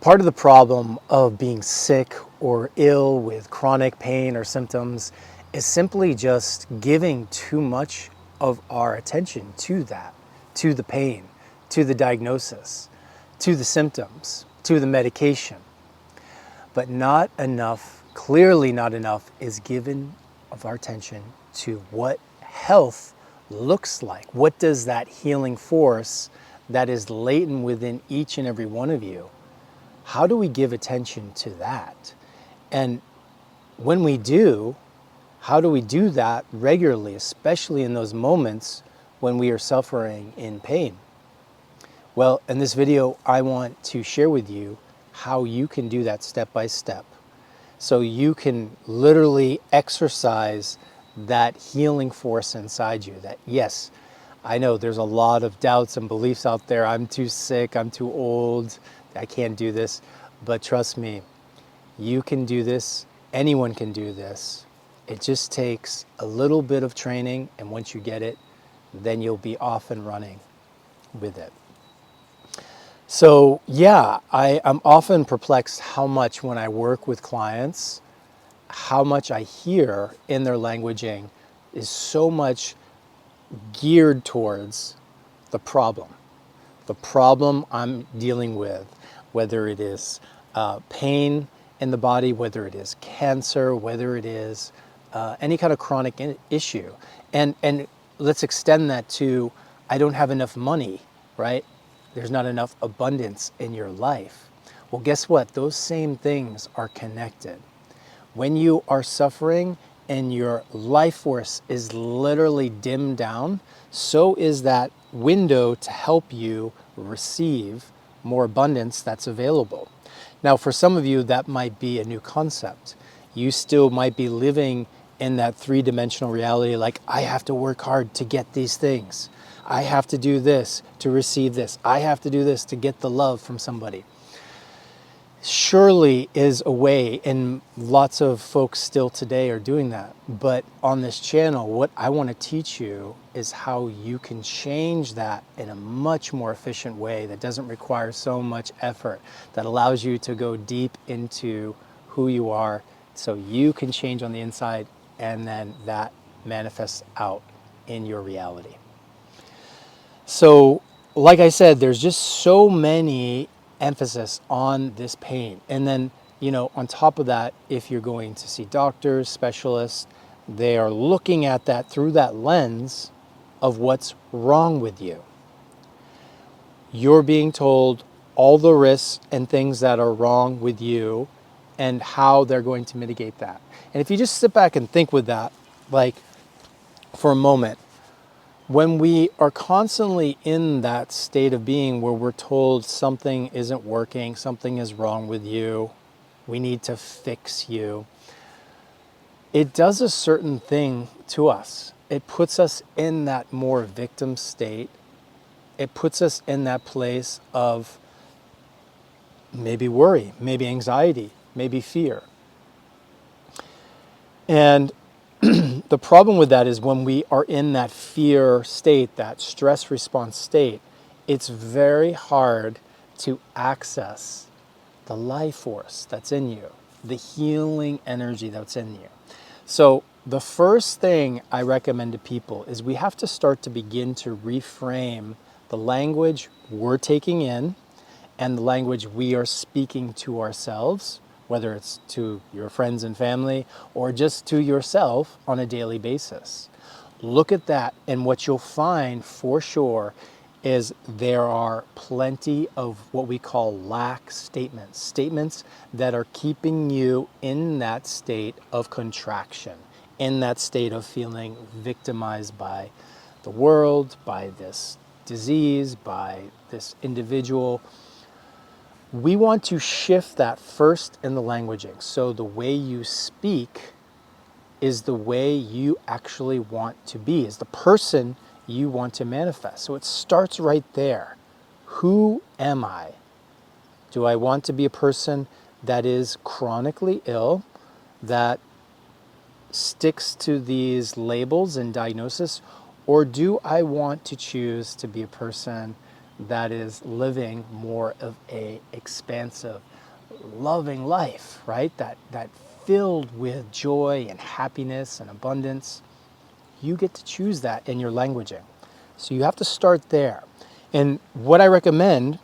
Part of the problem of being sick or ill with chronic pain or symptoms is simply just giving too much of our attention to that, to the pain, to the diagnosis, to the symptoms, to the medication. But not enough, clearly not enough, is given of our attention to what health looks like. What does that healing force that is latent within each and every one of you, how do we give attention to that? And when we do, how do we do that regularly, especially in those moments when we are suffering in pain? Well, in this video, I want to share with you how you can do that step by step. So you can literally exercise that healing force inside you that, yes, I know there's a lot of doubts and beliefs out there. I'm too sick, I'm too old, I can't do this. But trust me, you can do this. Anyone can do this. It just takes a little bit of training, and once you get it, then you'll be off and running with it. So yeah, I'm often perplexed how much when I work with clients, how much I hear in their languaging is so much geared towards the problem I'm dealing with, whether it is pain in the body, whether it is cancer, whether it is any kind of chronic issue. And let's extend that to, I don't have enough money, right? There's not enough abundance in your life. Well, guess what? Those same things are connected. When you are suffering and your life force is literally dimmed down, so is that window to help you receive more abundance that's available. Now, for some of you, that might be a new concept. You still might be living in that three-dimensional reality, like, I have to work hard to get these things. I have to do this to receive this. I have to do this to get the love from somebody. Surely is a way, and lots of folks still today are doing that. But on this channel, what I want to teach you is how you can change that in a much more efficient way that doesn't require so much effort, that allows you to go deep into who you are so you can change on the inside, and then that manifests out in your reality. So, like I said, there's just so many emphasis on this pain. And then, on top of that, if you're going to see doctors, specialists, they are looking at that through that lens of what's wrong with you. You're being told all the risks and things that are wrong with you and how they're going to mitigate that. And if you just sit back and think with that, like for a moment, when we are constantly in that state of being where we're told something isn't working, something is wrong with you, we need to fix you, it does a certain thing to us. It puts us in that more victim state. It puts us in that place of maybe worry, maybe anxiety, maybe fear. And the problem with that is when we are in that fear state, that stress response state, it's very hard to access the life force that's in you, the healing energy that's in you. So the first thing I recommend to people is we have to start to begin to reframe the language we're taking in and the language we are speaking to ourselves, whether it's to your friends and family or just to yourself on a daily basis. Look at that, and what you'll find for sure is there are plenty of what we call lack statements, statements that are keeping you in that state of contraction, in that state of feeling victimized by the world, by this disease, by this individual. We want to shift that first in the languaging. So the way you speak is the way you actually want to be, is the person you want to manifest. So it starts right there. Who am I? Do I want to be a person that is chronically ill, that sticks to these labels and diagnosis, or do I want to choose to be a person that is living more of a expansive, loving life, right? That filled with joy and happiness and abundance. You get to choose that in your languaging. So you have to start there. And what I recommend,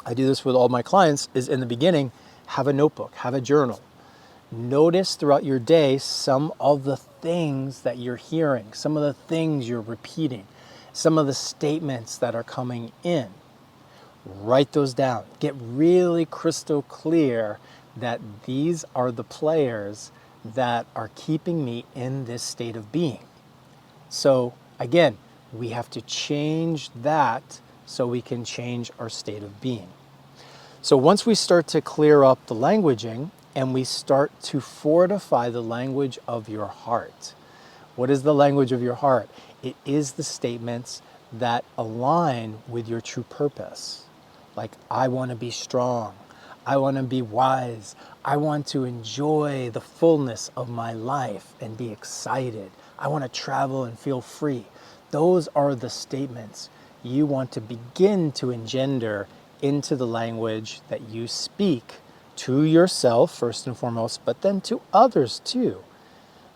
I do this with all my clients, is in the beginning, have a notebook, have a journal. Notice throughout your day some of the things that you're hearing, some of the things you're repeating, some of the statements that are coming in. Write those down. Get really crystal clear that these are the players that are keeping me in this state of being. So again, we have to change that so we can change our state of being. So once we start to clear up the languaging and we start to fortify the language of your heart. What is the language of your heart? It is the statements that align with your true purpose. Like, I want to be strong. I want to be wise. I want to enjoy the fullness of my life and be excited. I want to travel and feel free. Those are the statements you want to begin to engender into the language that you speak to yourself first and foremost, but then to others too.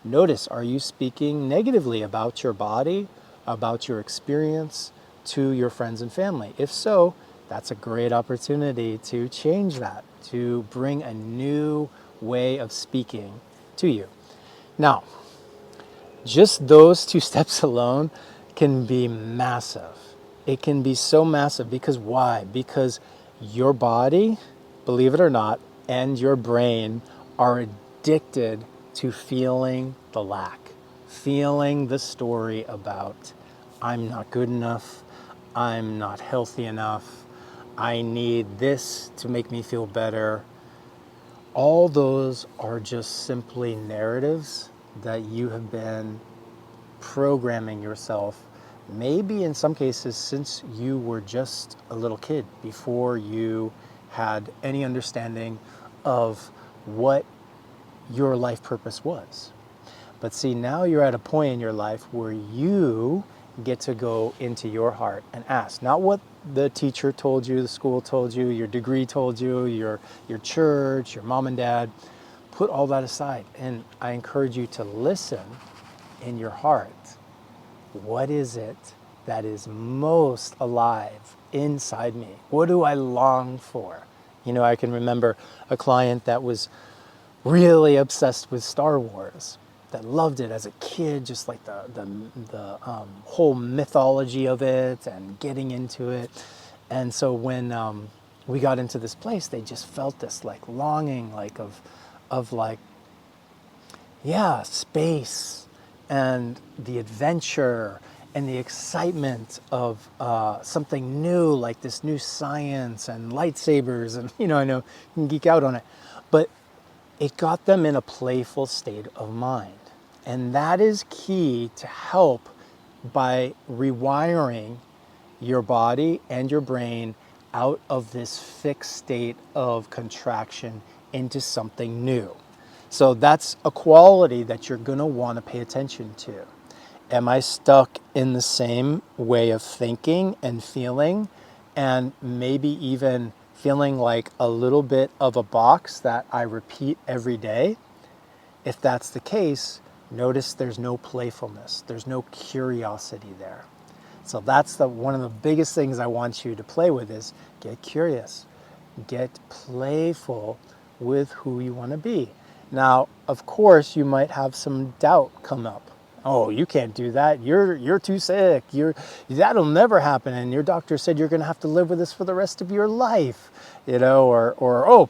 Notice, are you speaking negatively about your body, about your experience to your friends and family? If so, that's a great opportunity to change that, to bring a new way of speaking to you. Now, just those two steps alone can be massive. It can be so massive because why? Because your body, believe it or not, and your brain are addicted to feeling the lack, feeling the story about I'm not good enough, I'm not healthy enough, I need this to make me feel better. All those are just simply narratives that you have been programming yourself, maybe in some cases since you were just a little kid, before you had any understanding of what your life purpose was. But see, now you're at a point in your life where you get to go into your heart and ask, not what the teacher told you, the school told you, your degree told you, your church, your mom and dad. Put all that aside, and I encourage you to listen in your heart. What is it that is most alive inside me? What do I long for? You know, I can remember a client that was really obsessed with Star Wars, that loved it as a kid, just like the whole mythology of it and getting into it. And so when we got into this place, they just felt this like longing, like of like, yeah, space and the adventure and the excitement of something new, like this new science and lightsabers. And, you know, I know you can geek out on it, but it got them in a playful state of mind. And that is key to help by rewiring your body and your brain out of this fixed state of contraction into something new. So that's a quality that you're going to want to pay attention to. Am I stuck in the same way of thinking and feeling, and maybe even feeling like a little bit of a box that I repeat every day? If that's the case, notice there's no playfulness, there's no curiosity there. So that's one of the biggest things I want you to play with is get curious, get playful with who you want to be. Now, of course, you might have some doubt come up. Oh, you can't do that. You're too sick. That'll never happen. And your doctor said you're going to have to live with this for the rest of your life, you know, or oh,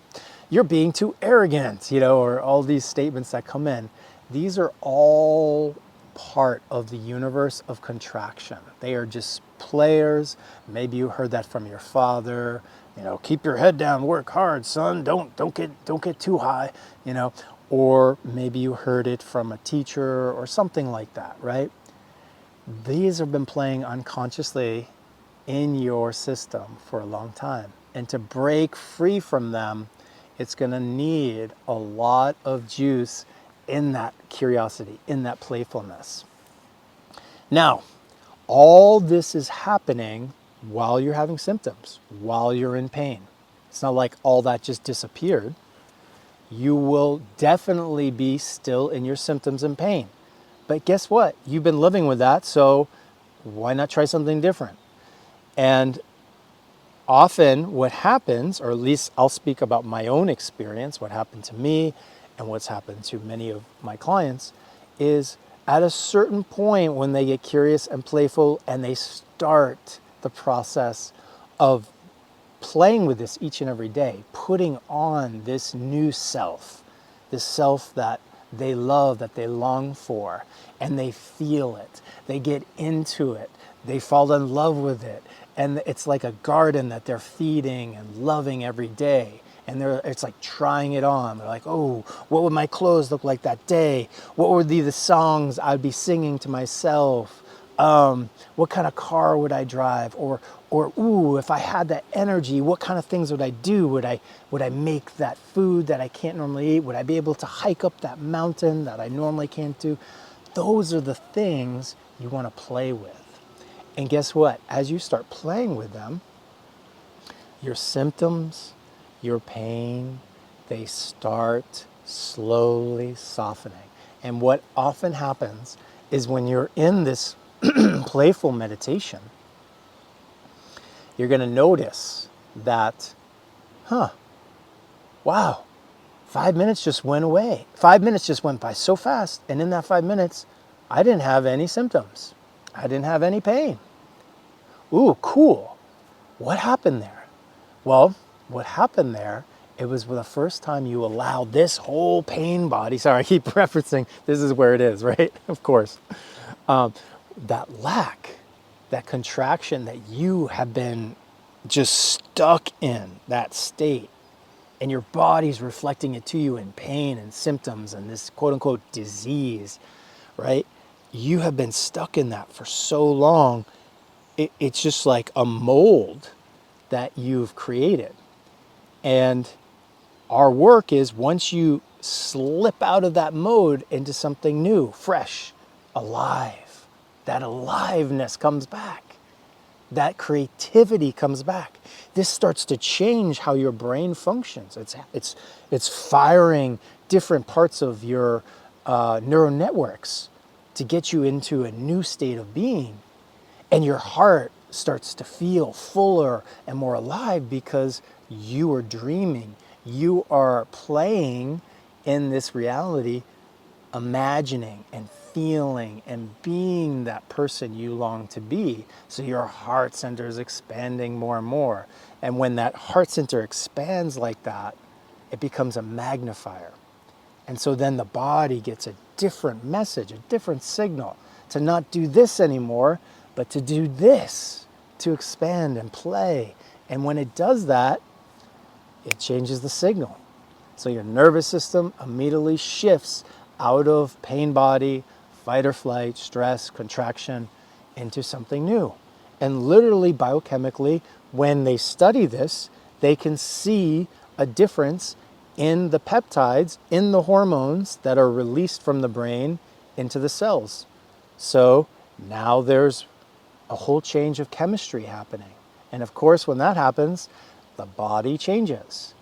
you're being too arrogant, you know, or all these statements that come in. These are all part of the universe of contraction. They are just players. Maybe you heard that from your father. You know, keep your head down, work hard, son. Don't get too high, you know. Or maybe you heard it from a teacher or something like that, right? These have been playing unconsciously in your system for a long time. And to break free from them, it's going to need a lot of juice in that curiosity, in that playfulness. Now, all this is happening while you're having symptoms, while you're in pain. It's not like all that just disappeared. You will definitely be still in your symptoms and pain. But guess what? You've been living with that, so why not try something different? And often what happens, or at least I'll speak about my own experience, what happened to me and what's happened to many of my clients, is at a certain point when they get curious and playful and they start the process of playing with this each and every day, putting on this new self, this self that they love, that they long for, and they feel it, they get into it, they fall in love with it, and it's like a garden that they're feeding and loving every day. And it's like trying it on. They're like, oh, what would my clothes look like that day? What would be the songs I'd be singing to myself? What kind of car would I drive? Or ooh, if I had that energy, what kind of things would I do? Would I make that food that I can't normally eat? Would I be able to hike up that mountain that I normally can't do? Those are the things you want to play with. And guess what? As you start playing with them, your symptoms, your pain, they start slowly softening. And what often happens is when you're in this playful meditation, you're going to notice that, wow, 5 minutes just went away. 5 minutes just went by so fast. And in that 5 minutes, I didn't have any symptoms. I didn't have any pain. Ooh, cool. What happened there? Well, what happened there, it was the first time you allowed this whole pain body, sorry, I keep referencing, this is where it is, right? Of course. That lack, that contraction that you have been just stuck in, that state, and your body's reflecting it to you in pain and symptoms and this quote unquote disease, right? You have been stuck in that for so long, it's just like a mold that you've created. And our work is once you slip out of that mode into something new, fresh, alive, that aliveness comes back. That creativity comes back. This starts to change how your brain functions. It's firing different parts of your neural networks to get you into a new state of being. And your heart starts to feel fuller and more alive because you are dreaming. You are playing in this reality, imagining and feeling and being that person you long to be. So your heart center is expanding more and more. And when that heart center expands like that, it becomes a magnifier. And so then the body gets a different message, a different signal to not do this anymore, but to do this, to expand and play. And when it does that, it changes the signal. So your nervous system immediately shifts out of pain body, fight or flight, stress, contraction, into something new. And literally biochemically, when they study this, they can see a difference in the peptides, in the hormones that are released from the brain into the cells. So now there's a whole change of chemistry happening. And of course, when that happens, the body changes.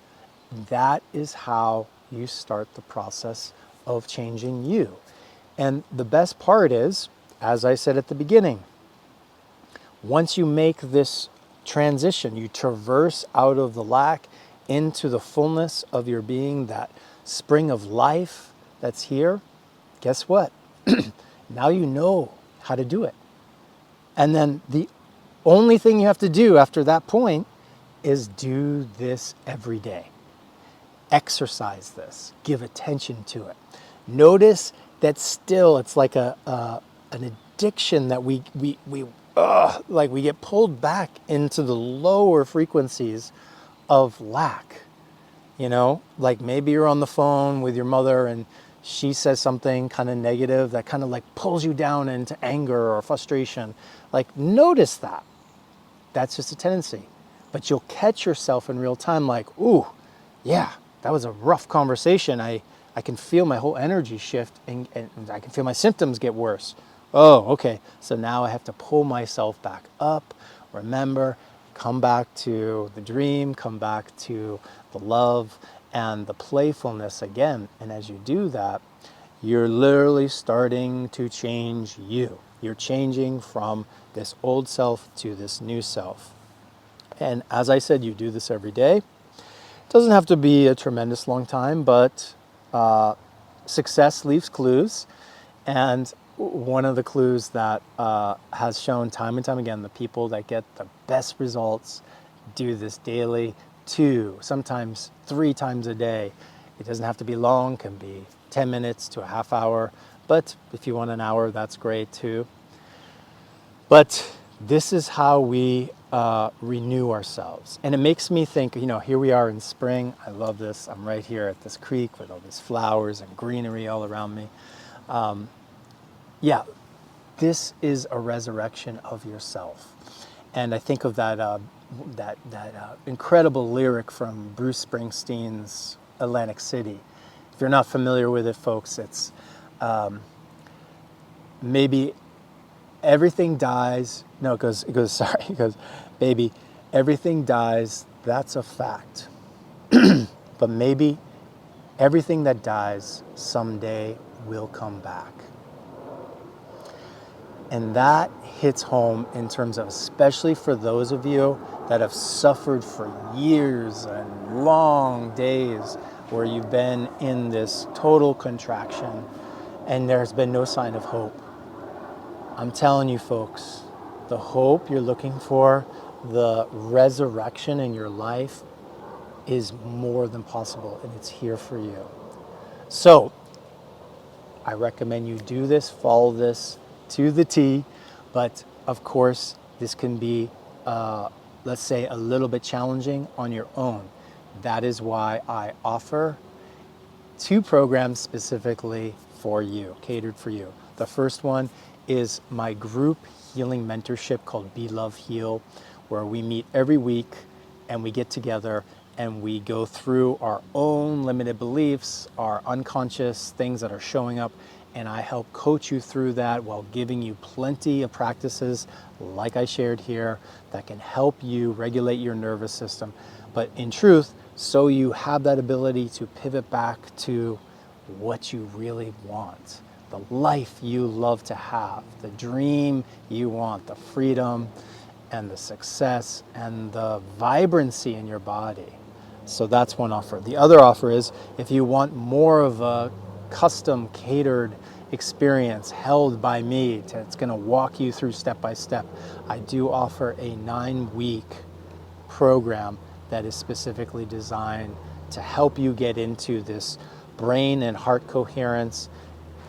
That is how you start the process of changing you. And the best part is, as I said at the beginning, once you make this transition, you traverse out of the lack into the fullness of your being, that spring of life that's here, guess what? Now you know how to do it. And then the only thing you have to do after that point is do this every day. Exercise this. Give attention to it. Notice that still it's like an addiction that we get pulled back into the lower frequencies of lack. You know, like maybe you're on the phone with your mother and she says something kind of negative that kind of like pulls you down into anger or frustration. Like, notice that. That's just a tendency. But you'll catch yourself in real time like, ooh, yeah, that was a rough conversation. I can feel my whole energy shift and I can feel my symptoms get worse. Oh, okay. So now I have to pull myself back up, Remember, come back to the dream, come back to the love and the playfulness again. And as you do that, you're literally starting to change you. You're changing from this old self to this new self. And as I said, you do this every day. It doesn't have to be a tremendous long time, but success leaves clues. And one of the clues that has shown time and time again, the people that get the best results do this daily, 2, sometimes 3 times a day. It doesn't have to be long, can be 10 minutes to a half hour, but if you want an hour, that's great too. But this is how we renew ourselves. And it makes me think, here we are in spring. I love this. I'm right here at this creek with all these flowers and greenery all around me. This is a resurrection of yourself. And I think of that incredible lyric from Bruce Springsteen's Atlantic City. If you're not familiar with it, folks, it's maybe everything dies. No, it goes, baby, everything dies, that's a fact. But maybe everything that dies someday will come back. And that hits home in terms of, especially for those of you that have suffered for years and long days where you've been in this total contraction and there's been no sign of hope. I'm telling you folks, the hope you're looking for, the resurrection in your life is more than possible, and it's here for you. So I recommend you do this, follow this to the T, but of course this can be, let's say, a little bit challenging on your own. That is why I offer 2 programs specifically for you, catered for you. The first one is my group healing mentorship called Be Love Heal, where we meet every week and we get together and we go through our own limited beliefs, our unconscious things that are showing up, and I help coach you through that while giving you plenty of practices like I shared here that can help you regulate your nervous system. But in truth, so you have that ability to pivot back to what you really want, the life you love to have, the dream you want, the freedom and the success and the vibrancy in your body. So that's one offer. The other offer is if you want more of a custom catered experience held by me, it's going to walk you through step by step. I do offer a 9-week program that is specifically designed to help you get into this brain and heart coherence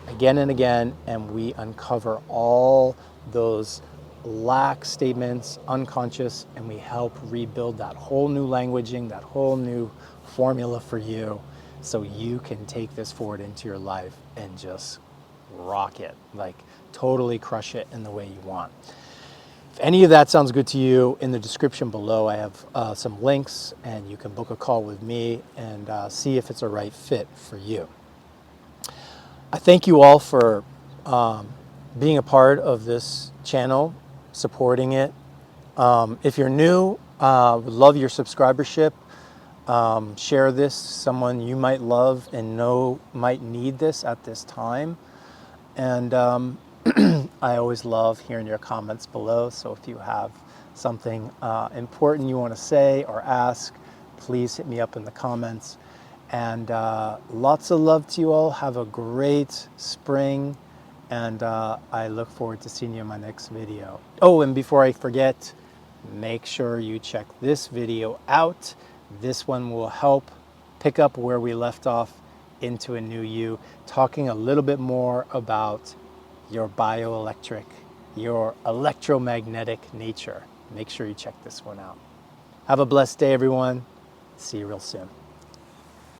again and again, and we uncover all those lack statements, unconscious, and we help rebuild that whole new languaging, that whole new formula for you, so you can take this forward into your life and just rock it, like totally crush it in the way you want. If any of that sounds good to you, in the description below I have some links, and you can book a call with me and see if it's a right fit for you. I thank you all for being a part of this channel, supporting it. If you're new, would love your subscribership. Share this, someone you might love and know might need this at this time. And I always love hearing your comments below. So if you have something important you want to say or ask, please hit me up in the comments. And lots of love to you all. Have a great spring. And I look forward to seeing you in my next video. Oh, and before I forget, make sure you check this video out. This one will help pick up where we left off into a new you, talking a little bit more about your bioelectric, your electromagnetic nature. Make sure you check this one out. Have a blessed day, everyone. See you real soon.